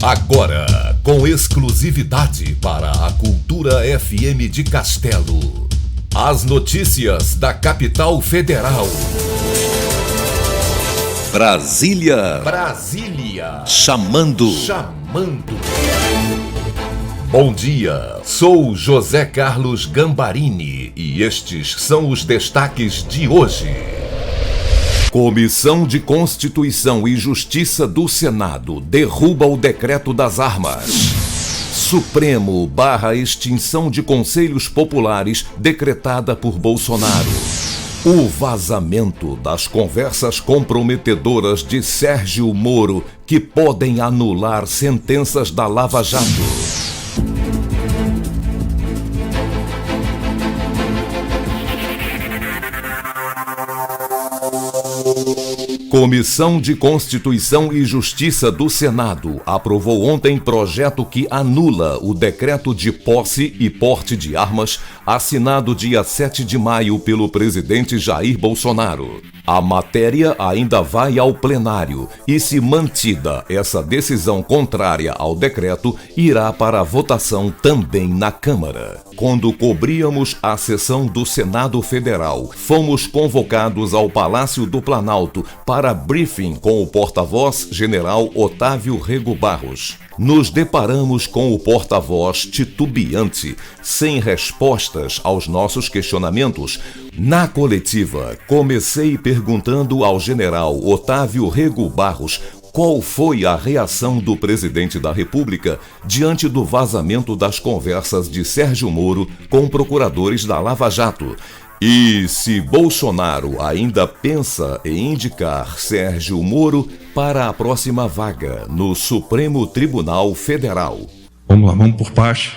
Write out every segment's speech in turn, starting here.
Agora, com exclusividade para a Cultura FM de Castelo, as notícias da capital federal. Brasília. Chamando. Bom dia, sou José Carlos Gambarini e estes são os destaques de hoje. Comissão de Constituição e Justiça do Senado derruba o decreto das armas. Supremo barra extinção de conselhos populares decretada por Bolsonaro. O vazamento das conversas comprometedoras de Sérgio Moro que podem anular sentenças da Lava Jato. Comissão de Constituição e Justiça do Senado aprovou ontem projeto que anula o decreto de posse e porte de armas assinado dia 7 de maio pelo presidente Jair Bolsonaro. A matéria ainda vai ao plenário e, se mantida essa decisão contrária ao decreto, irá para a votação também na Câmara. Quando cobríamos a sessão do Senado Federal, fomos convocados ao Palácio do Planalto para briefing com o porta-voz general Otávio Rego Barros. Nos deparamos com o porta-voz titubeante, sem respostas aos nossos questionamentos. Na coletiva, comecei perguntando ao general Otávio Rego Barros qual foi a reação do presidente da República diante do vazamento das conversas de Sérgio Moro com procuradores da Lava Jato. E se Bolsonaro ainda pensa em indicar Sérgio Moro para a próxima vaga no Supremo Tribunal Federal. Vamos lá, vamos por parte.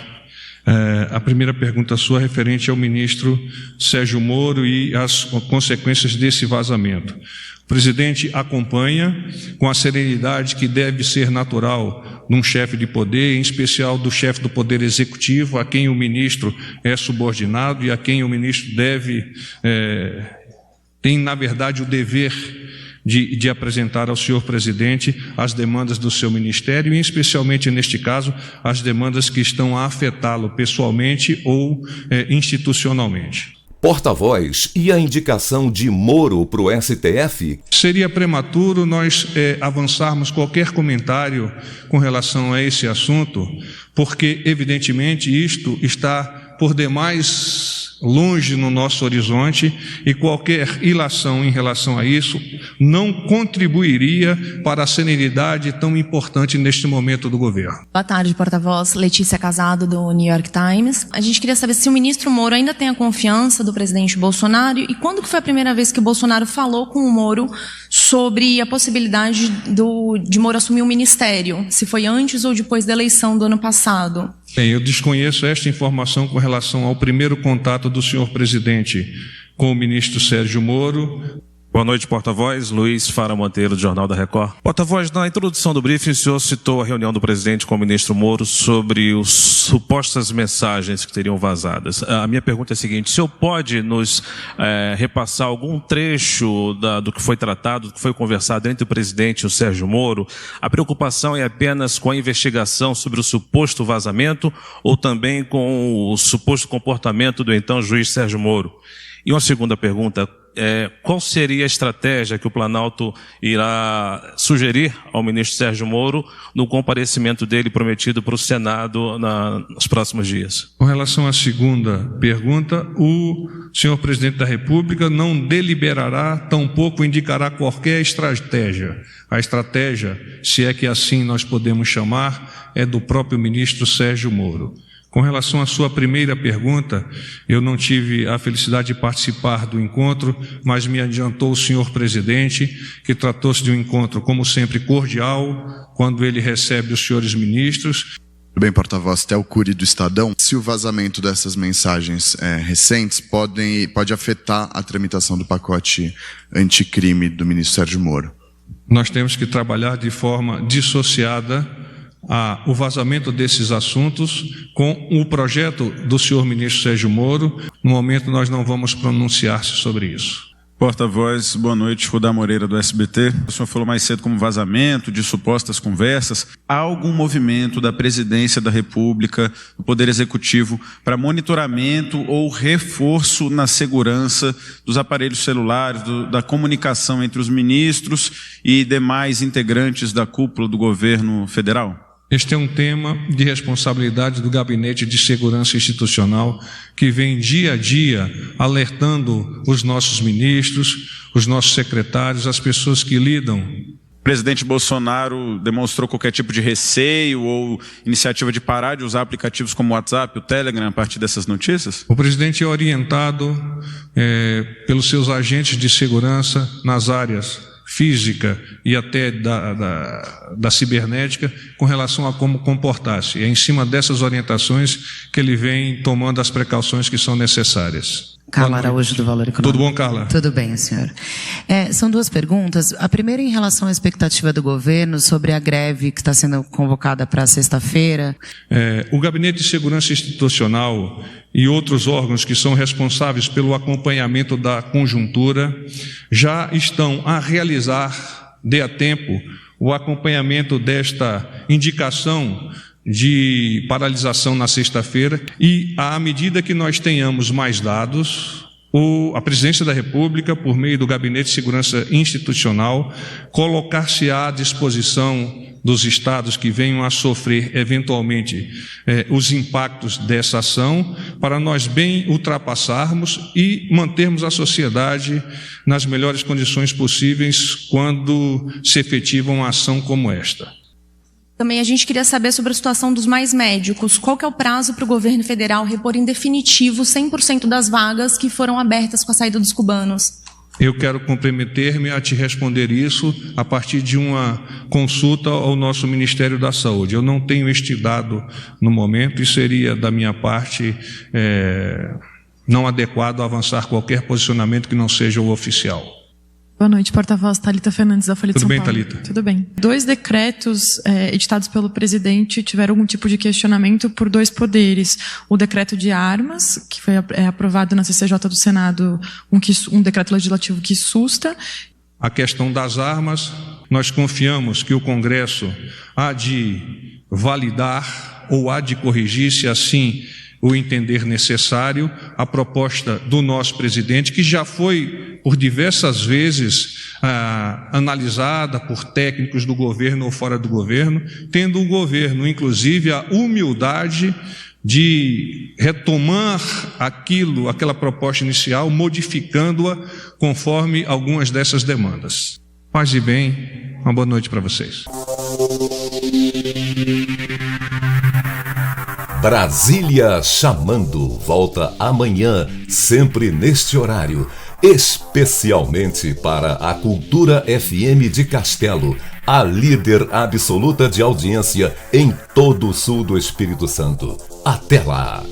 A primeira pergunta sua referente ao ministro Sérgio Moro e as consequências desse vazamento. O presidente acompanha com a serenidade que deve ser natural num chefe de poder, em especial do chefe do Poder Executivo, a quem o ministro é subordinado e a quem o ministro tem, na verdade, o dever de apresentar ao senhor presidente as demandas do seu ministério e, especialmente neste caso, as demandas que estão a afetá-lo pessoalmente ou institucionalmente. Porta-voz, e a indicação de Moro para o STF? Seria prematuro nós avançarmos qualquer comentário com relação a esse assunto, porque, evidentemente, isto está por demais longe no nosso horizonte e qualquer ilação em relação a isso não contribuiria para a serenidade tão importante neste momento do governo. Boa tarde, porta-voz. Letícia Casado, do New York Times. A gente queria saber se o ministro Moro ainda tem a confiança do presidente Bolsonaro e quando que foi a primeira vez que o Bolsonaro falou com o Moro sobre a possibilidade de Moro assumir o ministério, se foi antes ou depois da eleição do ano passado. Bem, eu desconheço esta informação com relação ao primeiro contato do senhor presidente com o ministro Sérgio Moro. Boa noite, porta-voz. Luiz Fara Monteiro, do Jornal da Record. Porta-voz, na introdução do briefing, o senhor citou a reunião do presidente com o ministro Moro sobre as supostas mensagens que teriam vazadas. A minha pergunta é a seguinte: o senhor pode nos repassar algum trecho do que foi tratado, do que foi conversado entre o presidente e o Sérgio Moro? A preocupação é apenas com a investigação sobre o suposto vazamento ou também com o suposto comportamento do então juiz Sérgio Moro? E uma segunda pergunta: qual seria a estratégia que o Planalto irá sugerir ao ministro Sérgio Moro no comparecimento dele prometido para o Senado nos próximos dias? Com relação à segunda pergunta, o senhor presidente da República não deliberará, tampouco indicará qualquer estratégia. A estratégia, se é que assim nós podemos chamar, é do próprio ministro Sérgio Moro. Com relação à sua primeira pergunta, eu não tive a felicidade de participar do encontro, mas me adiantou o senhor presidente que tratou-se de um encontro, como sempre, cordial, quando ele recebe os senhores ministros. Tudo bem, porta-voz, Théo Cury do Estadão. Se o vazamento dessas mensagens recentes pode afetar a tramitação do pacote anticrime do ministro Sérgio Moro? Nós temos que trabalhar de forma dissociada o vazamento desses assuntos com o projeto do senhor ministro Sérgio Moro. No momento nós não vamos pronunciar-se sobre isso. Porta-voz, boa noite, Rudá Moreira do SBT. O senhor falou mais cedo como vazamento de supostas conversas. Há algum movimento da Presidência da República, do Poder Executivo, para monitoramento ou reforço na segurança dos aparelhos celulares, da comunicação entre os ministros e demais integrantes da cúpula do governo federal? Este é um tema de responsabilidade do Gabinete de Segurança Institucional, que vem dia a dia alertando os nossos ministros, os nossos secretários, as pessoas que lidam. O presidente Bolsonaro demonstrou qualquer tipo de receio ou iniciativa de parar de usar aplicativos como o WhatsApp, o Telegram, a partir dessas notícias? O presidente é orientado pelos seus agentes de segurança nas áreas física e até da cibernética com relação a como comportar-se. É em cima dessas orientações que ele vem tomando as precauções que são necessárias. Carla Araújo, do Valor Econômico. Tudo bom, Carla? Tudo bem, senhor. São duas perguntas. A primeira em relação à expectativa do governo sobre a greve que está sendo convocada para sexta-feira. O Gabinete de Segurança Institucional e outros órgãos que são responsáveis pelo acompanhamento da conjuntura já estão a realizar, dê a tempo, o acompanhamento desta indicação de paralisação na sexta-feira, e à medida que nós tenhamos mais dados, a Presidência da República, por meio do Gabinete de Segurança Institucional, colocar-se à disposição dos estados que venham a sofrer eventualmente os impactos dessa ação, para nós bem ultrapassarmos e mantermos a sociedade nas melhores condições possíveis quando se efetiva uma ação como esta. Também a gente queria saber sobre a situação dos mais médicos. Qual que é o prazo para o governo federal repor em definitivo 100% das vagas que foram abertas com a saída dos cubanos? Eu quero comprometer-me a te responder isso a partir de uma consulta ao nosso Ministério da Saúde. Eu não tenho este dado no momento e seria da minha parte não adequado avançar qualquer posicionamento que não seja o oficial. Boa noite, porta-voz Thalita Fernandes, da Folha de São Paulo. Tudo bem, Thalita? Tudo bem. 2 decretos editados pelo presidente tiveram algum tipo de questionamento por 2 poderes. O decreto de armas, que foi aprovado na CCJ do Senado, um decreto legislativo que susta. A questão das armas, nós confiamos que o Congresso há de validar ou há de corrigir, se assim o entender necessário, a proposta do nosso presidente, que já foi por diversas vezes analisada por técnicos do governo ou fora do governo, tendo o governo, inclusive, a humildade de retomar aquela proposta inicial, modificando-a conforme algumas dessas demandas. Paz e bem, uma boa noite para vocês. Brasília chamando, volta amanhã, sempre neste horário, especialmente para a Cultura FM de Castelo, a líder absoluta de audiência em todo o sul do Espírito Santo. Até lá!